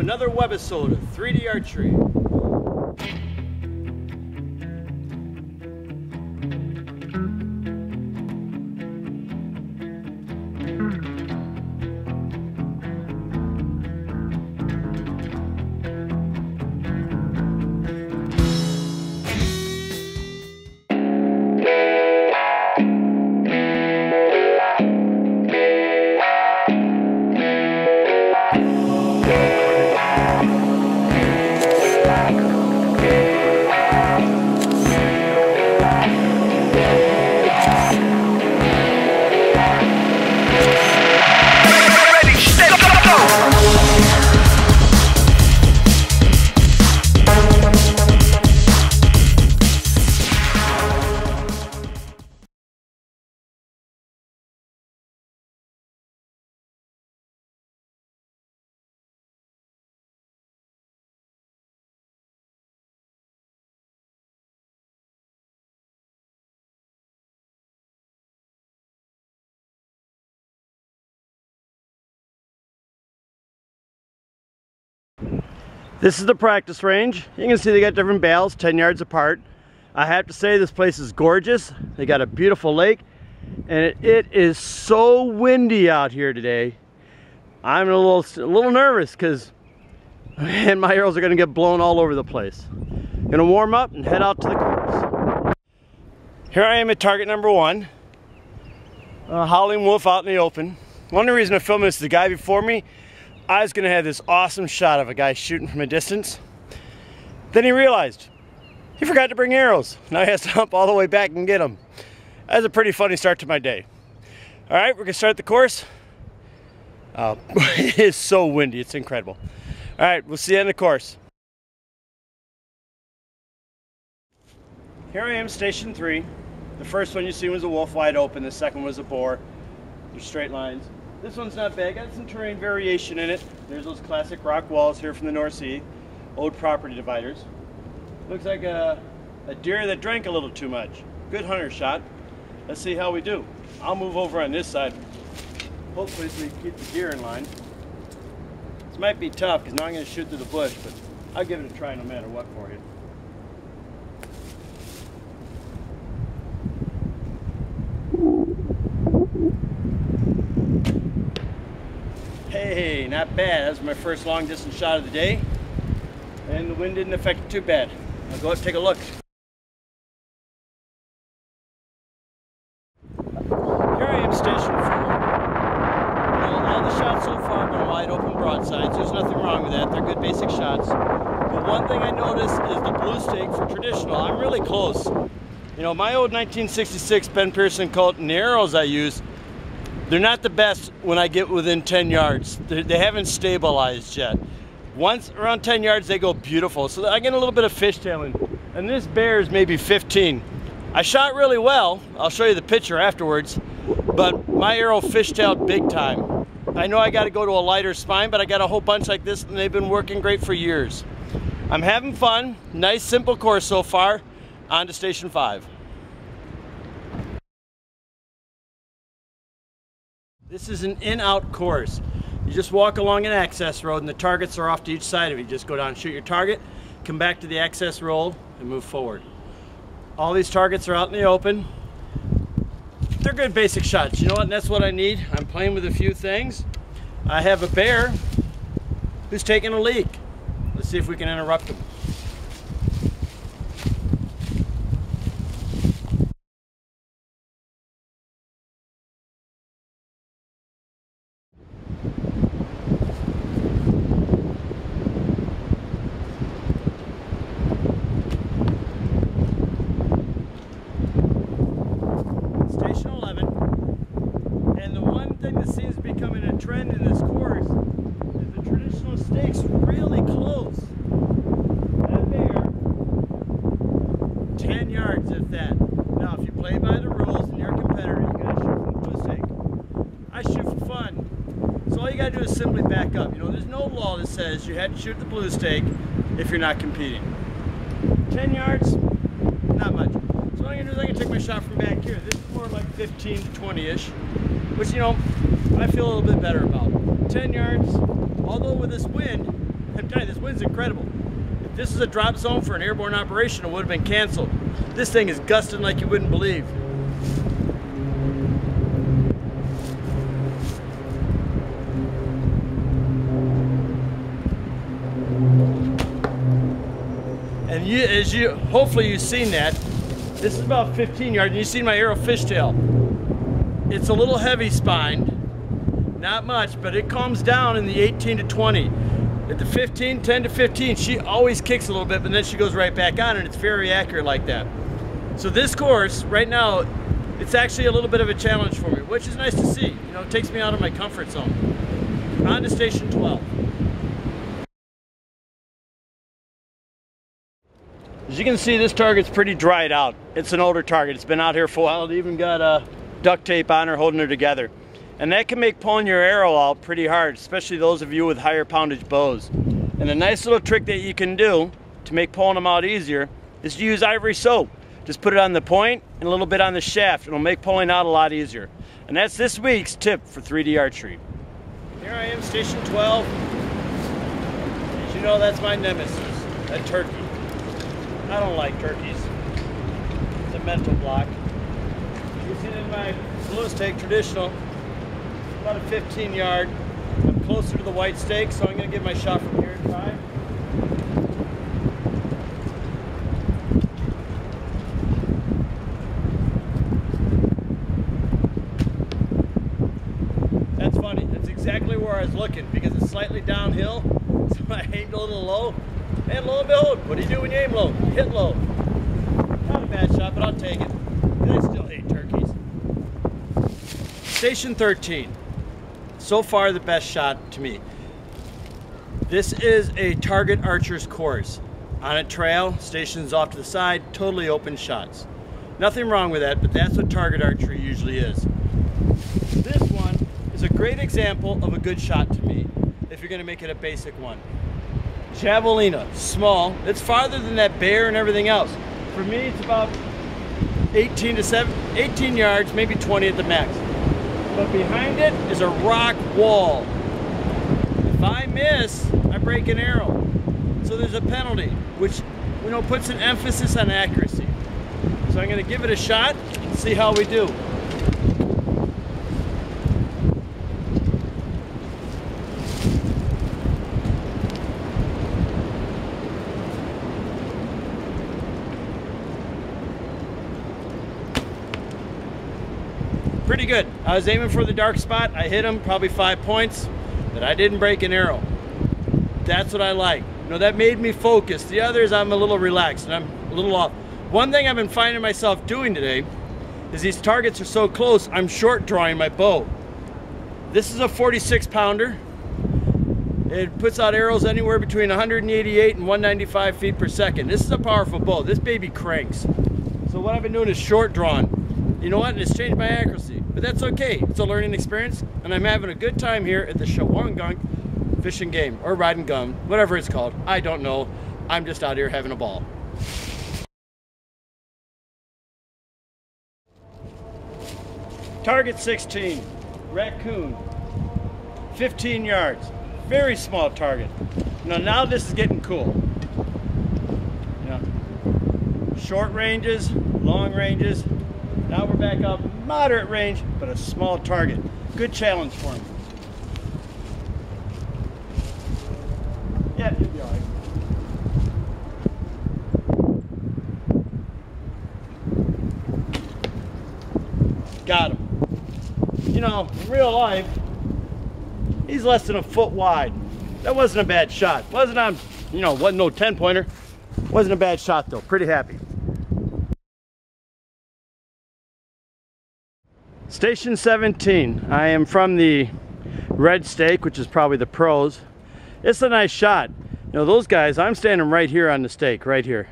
another webisode of 3D Archery. This is the practice range. You can see they got different bales 10 yards apart. I have to say this place is gorgeous. They got a beautiful lake and it is so windy out here today. I'm a little nervous because my arrows are going to get blown all over the place. Gonna warm up and head out to the course. Here I am at target number 1. Howling wolf out in the open. One of the reasons I'm filming this is the guy before me. I was gonna have this awesome shot of a guy shooting from a distance. Then he realized he forgot to bring arrows. Now he has to hump all the way back and get them. That's a pretty funny start to my day. All right, we're gonna start the course. It is so windy, it's incredible. All right, we'll see you in the course. Here I am, station 3. The first one you see was a wolf wide open. The second was a boar. There's straight lines. This one's not bad, got some terrain variation in it. There's those classic rock walls here from the North Sea, old property dividers. Looks like a deer that drank a little too much. Good hunter shot. Let's see how we do. I'll move over on this side, hopefully so we can keep the deer in line. This might be tough because now I'm going to shoot through the bush, but I'll give it a try no matter what for you. Hey, not bad. That was my first long distance shot of the day. And the wind didn't affect it too bad. I'll go out and take a look. Here I am, station 4. All the shots so far have been wide open broadsides. There's nothing wrong with that. They're good basic shots. But one thing I noticed is the blue stake for traditional. I'm really close. You know, my old 1966 Ben Pearson Colt and the arrows I use, they're not the best when I get within 10 yards. They haven't stabilized yet. Once around 10 yards, they go beautiful. So I get a little bit of fishtailing. And this bear is maybe 15. I shot really well. I'll show you the picture afterwards. But my arrow fishtailed big time. I know I got to go to a lighter spine, but I got a whole bunch like this, and they've been working great for years. I'm having fun. Nice, simple course so far. On to station 5. This is an in-out course. You just walk along an access road and the targets are off to each side of you. Just go down and shoot your target, come back to the access road and move forward. All these targets are out in the open. They're good basic shots. You know what? And that's what I need. I'm playing with a few things. I have a bear who's taking a leak. Let's see if we can interrupt him. Station 11, and the one thing that seems to be becoming a trend in this course is the traditional stakes really close. That bear, 10 yards if that. Now if you play by the rules and you're a competitor, you gotta shoot from the blue stake. I shoot for fun. So all you gotta do is simply back up. You know, there's no law that says you have to shoot the blue stake if you're not competing. 10 yards, not much. So what I'm gonna do is I can take my shot from back here. This is more like 15 to 20-ish, which, you know, I feel a little bit better about. 10 yards, although with this wind, I'm telling you, this wind's incredible. If this is a drop zone for an airborne operation, it would have been canceled. This thing is gusting like you wouldn't believe. And hopefully you've seen that. This is about 15 yards, and you've seen my arrow fishtail. It's a little heavy spined, not much, but it calms down in the 18 to 20. At the 10 to 15, she always kicks a little bit, but then she goes right back on, and it's very accurate like that. So this course, right now, it's actually a little bit of a challenge for me, which is nice to see. You know, it takes me out of my comfort zone. On to station 12. As you can see, this target's pretty dried out. It's an older target. It's been out here for a while. It even got duct tape on her holding her together. And that can make pulling your arrow out pretty hard, especially those of you with higher poundage bows. And a nice little trick that you can do to make pulling them out easier is to use ivory soap. Just put it on the point and a little bit on the shaft. It'll make pulling out a lot easier. And that's this week's tip for 3D archery. Here I am, station 12. As you know, that's my nemesis, a turkey. I don't like turkeys. It's a mental block. You see it in my blue stake traditional, about a 15 yard. I'm closer to the white stake, so I'm going to give my shot from here and try. That's funny. That's exactly where I was looking because it's slightly downhill, so I aimed a little low. And lo and behold, what do you do when you aim low? You hit low. Not a bad shot, but I'll take it. And I still hate turkeys. Station 13. So far, the best shot to me. This is a target archer's course. On a trail, stations off to the side, totally open shots. Nothing wrong with that, but that's what target archery usually is. This one is a great example of a good shot to me, if you're going to make it a basic one. Javelina, small. It's farther than that bear and everything else. For me, it's about 18 yards, maybe 20 at the max. But behind it is a rock wall. If I miss, I break an arrow. So there's a penalty, which puts an emphasis on accuracy. So I'm going to give it a shot and see how we do. Pretty good. I was aiming for the dark spot. I hit him, probably 5 points, but I didn't break an arrow. That's what I like. That made me focus. The others, I'm a little relaxed and I'm a little off. One thing I've been finding myself doing today is these targets are so close, I'm short drawing my bow. This is a 46 pounder. It puts out arrows anywhere between 188 and 195 feet per second. This is a powerful bow. This baby cranks. So what I've been doing is short drawing. You know what? And it's changed my accuracy. But that's okay. It's a learning experience, and I'm having a good time here at the Shawangunk Fish and Game, or Ride and Gum, whatever it's called. I don't know. I'm just out here having a ball. Target 16, raccoon, 15 yards. Very small target. Now this is getting cool. Short ranges, long ranges. Now we're back up moderate range, but a small target. Good challenge for me. Yeah, you'll be all right. Got him. In real life, he's less than a foot wide. That wasn't a bad shot. Wasn't no 10-pointer. Wasn't a bad shot though. Pretty happy. Station 17. I am from the red stake, which is probably the pros. It's a nice shot. Those guys, I'm standing right here on the stake, right here.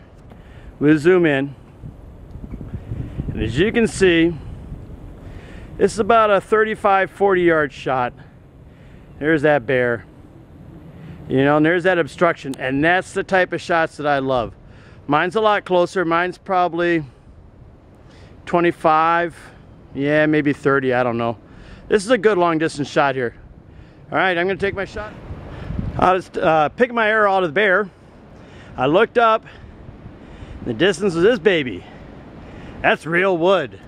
We'll zoom in. And as you can see, this is about a 35-40 yard shot. There's that bear. And there's that obstruction. And that's the type of shots that I love. Mine's a lot closer. Mine's probably 25. Yeah, maybe 30, I don't know. This is a good long distance shot here. All right, I'm gonna take my shot. I was picking my arrow out of the bear. I looked up. The distance was this baby. That's real wood.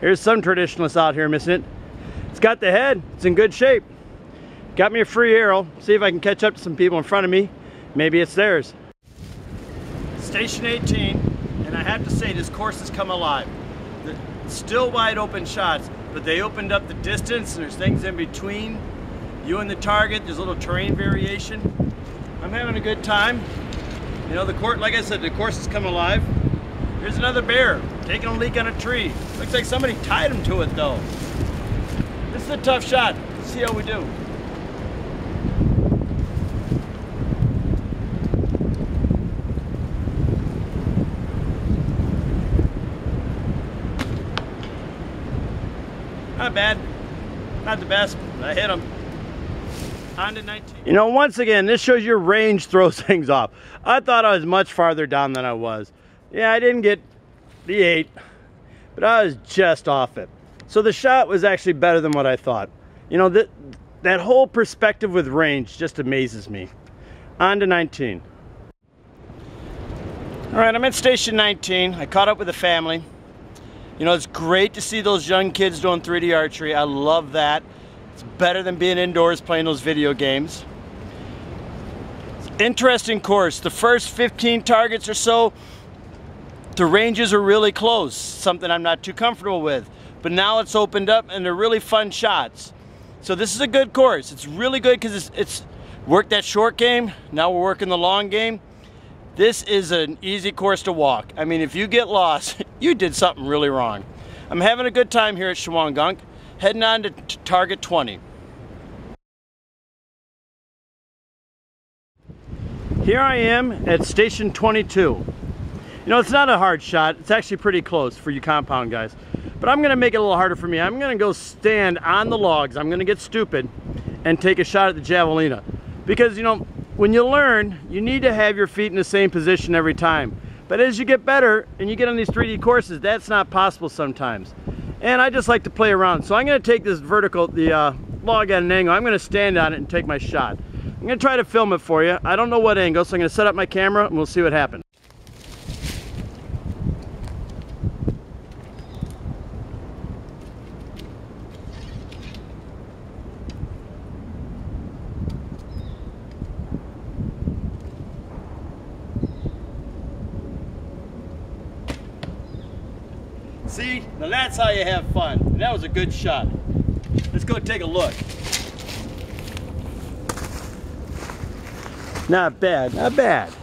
There's some traditionalists out here missing it. It's got the head. It's in good shape. Got me a free arrow. See if I can catch up to some people in front of me. Maybe it's theirs. Station 18, and I have to say this course has come alive. Still wide open shots, but they opened up the distance. There's things in between you and the target. There's a little terrain variation. I'm having a good time. You know, the court, like I said, the course has come alive. Here's another bear taking a leak on a tree. Looks like somebody tied him to it though. This is a tough shot. Let's see how we do. Not bad. Not the best, but I hit him. On to 19. You know, once again, this shows your range throws things off. I thought I was much farther down than I was. Yeah, I didn't get the 8, but I was just off it. So the shot was actually better than what I thought. You know, that whole perspective with range just amazes me. On to 19. All right, I'm at station 19. I caught up with the family. You know, it's great to see those young kids doing 3D archery. I love that. It's better than being indoors playing those video games. Interesting course. The first 15 targets or so, the ranges are really close, something I'm not too comfortable with. But now it's opened up and they're really fun shots. So this is a good course. It's really good because it's worked that short game. Now we're working the long game. This is an easy course to walk. I mean, if you get lost, you did something really wrong. I'm having a good time here at Shawangunk, heading on to target 20. Here I am at station 22. You know, it's not a hard shot. It's actually pretty close for you compound guys. But I'm gonna make it a little harder for me. I'm gonna go stand on the logs. I'm gonna get stupid and take a shot at the javelina. Because, you know, when you learn, you need to have your feet in the same position every time. But as you get better and you get on these 3D courses, that's not possible sometimes. And I just like to play around. So I'm gonna take this vertical, the log at an angle. I'm gonna stand on it and take my shot. I'm gonna try to film it for you. I don't know what angle, so I'm gonna set up my camera and we'll see what happens. See, now that's how you have fun. And that was a good shot. Let's go take a look. Not bad, not bad.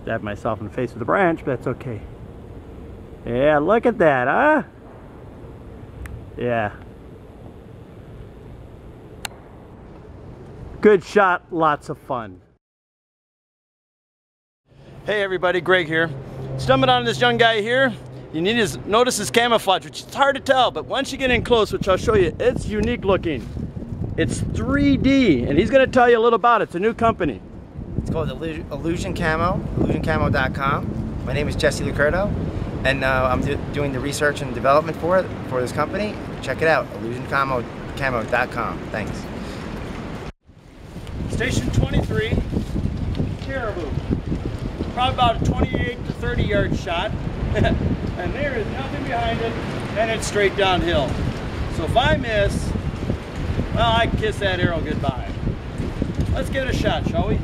Stabbed myself in the face with a branch, but that's okay. Yeah, look at that, huh? Yeah. Good shot, lots of fun. Hey everybody, Greg here. Stumbled on this young guy here. You need to notice his camouflage, which is hard to tell, but once you get in close, which I'll show you, it's unique looking. It's 3D, and he's going to tell you a little about it. It's a new company. It's called Illusion Camo, illusioncamo.com. My name is Jesse Lucurdo, and I'm doing the research and development for this company. Check it out, illusioncamo.com. Thanks. Station 23, caribou. Probably about a 28 to 30 yard shot. And there is nothing behind it, and it's straight downhill. So if I miss, well, I can kiss that arrow goodbye. Let's give it a shot, shall we?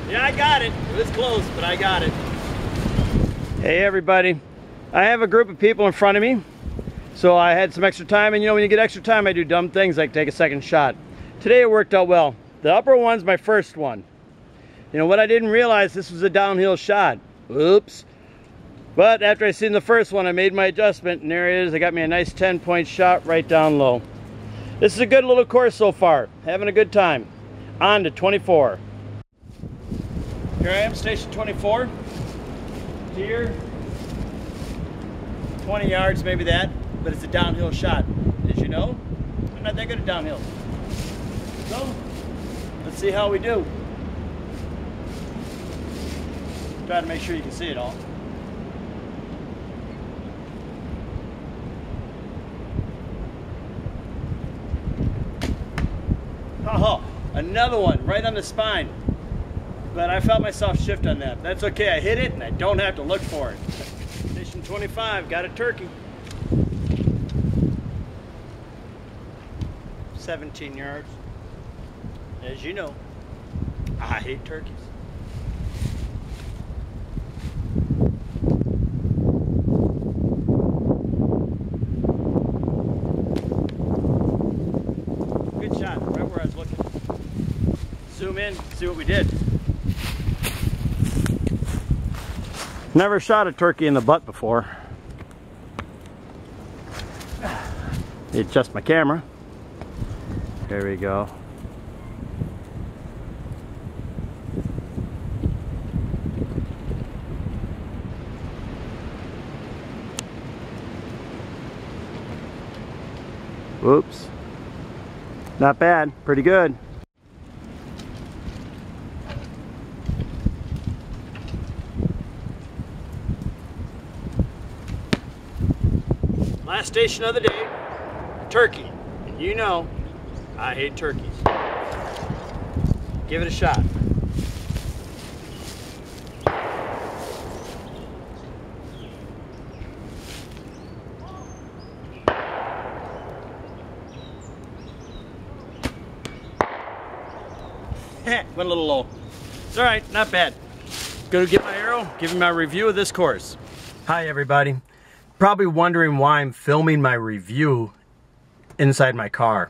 Yeah, I got it. It was close, but I got it. Hey everybody, I have a group of people in front of me, so I had some extra time, and you know, when you get extra time, I do dumb things like take a second shot. Today it worked out well. The upper one's my first one. You know what, I didn't realize this was a downhill shot. Oops. But after I seen the first one, I made my adjustment, and there it is. I got me a nice 10-point shot right down low. This is a good little course so far. Having a good time. On to 24. Here I am, station 24. Deer. 20 yards, maybe that. but it's a downhill shot. As you know, I'm not that good at downhill. So, let's see how we do. Try to make sure you can see it all. Oh, another one right on the spine. But I felt myself shift on that. That's okay, I hit it and I don't have to look for it. Station 25, got a turkey. 17 yards. As you know, I hate turkeys. Good shot, right where I was looking. Zoom in, see what we did. Never shot a turkey in the butt before. Adjust my camera. There we go. Whoops. Not bad, pretty good. Last station of the day, turkey. And you know, I hate turkeys. Give it a shot. Went a little low. It's all right, not bad. Gonna get my arrow, give you my review of this course. Hi everybody. Probably wondering why I'm filming my review inside my car.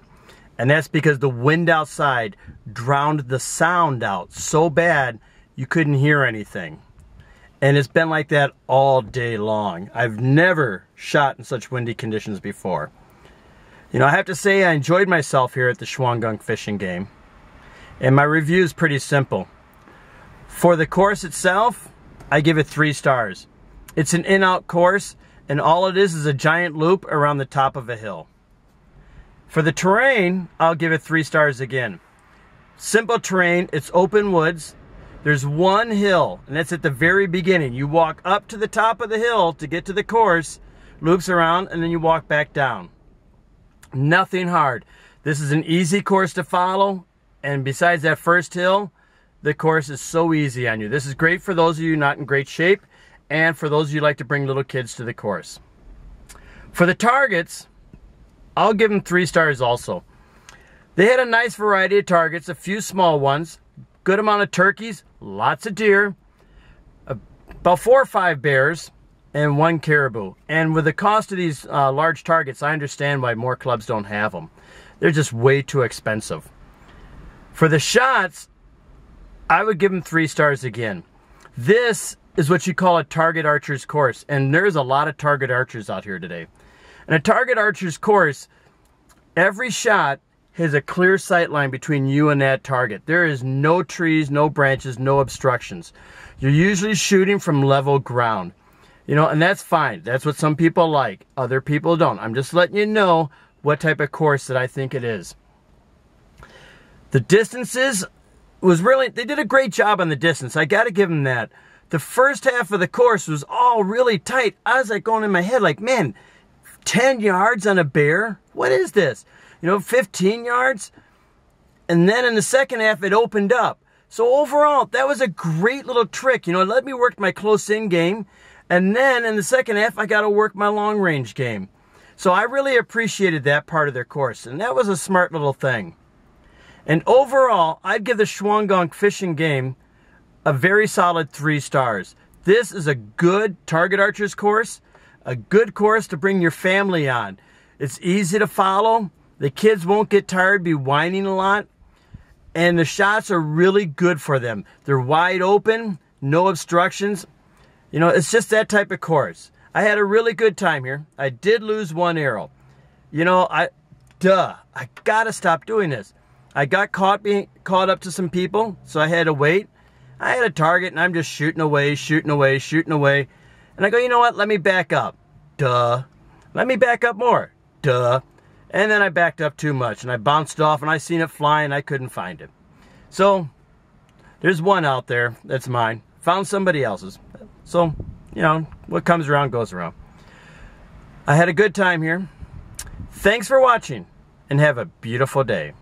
And that's because the wind outside drowned the sound out so bad you couldn't hear anything. And it's been like that all day long. I've never shot in such windy conditions before. You know, I have to say I enjoyed myself here at the Shawangunk fishing game. And my review is pretty simple. For the course itself, I give it 3 stars. It's an in-out course, and all it is a giant loop around the top of a hill. For the terrain, I'll give it 3 stars again. Simple terrain, it's open woods. There's one hill, and that's at the very beginning. You walk up to the top of the hill to get to the course, loops around, and then you walk back down. Nothing hard. This is an easy course to follow, and besides that first hill, the course is so easy on you. This is great for those of you not in great shape, and for those of you who like to bring little kids to the course. For the targets, I'll give them 3 stars also. They had a nice variety of targets, a few small ones, good amount of turkeys, lots of deer, about 4 or 5 bears, and 1 caribou. And with the cost of these large targets, I understand why more clubs don't have them. They're just way too expensive. For the shots, I would give them 3 stars again. This is what you call a target archer's course, and there's a lot of target archers out here today. In a target archer's course, every shot has a clear sight line between you and that target. There is no trees, no branches, no obstructions. You're usually shooting from level ground. You know, and that's fine. That's what some people like. Other people don't. I'm just letting you know what type of course that I think it is. The distances was really, they did a great job on the distance. I got to give them that. The first half of the course was all really tight. I was like going in my head like, man, 10 yards on a bear? What is this? You know, 15 yards? And then in the second half, it opened up. So overall, that was a great little trick. You know, it let me work my close-in game. And then in the second half, I got to work my long-range game. So I really appreciated that part of their course. And that was a smart little thing. And overall, I'd give the Shawangunk fishing game a very solid 3 stars. This is a good target archer's course, a good course to bring your family on. It's easy to follow. The kids won't get tired, be whining a lot. And the shots are really good for them. They're wide open, no obstructions. You know, it's just that type of course. I had a really good time here. I did lose 1 arrow. You know, I gotta stop doing this. I got caught up to some people, so I had to wait. I had a target, and I'm just shooting away, shooting away, shooting away. And I go, you know what? Let me back up. Let Let me back up more. Duh. And then I backed up too much and I bounced off and I seen it fly and I couldn't find it. So there's one out there that's mine. Found somebody else's. So, you know, what comes around goes around. I had a good time here. Thanks for watching and have a beautiful day.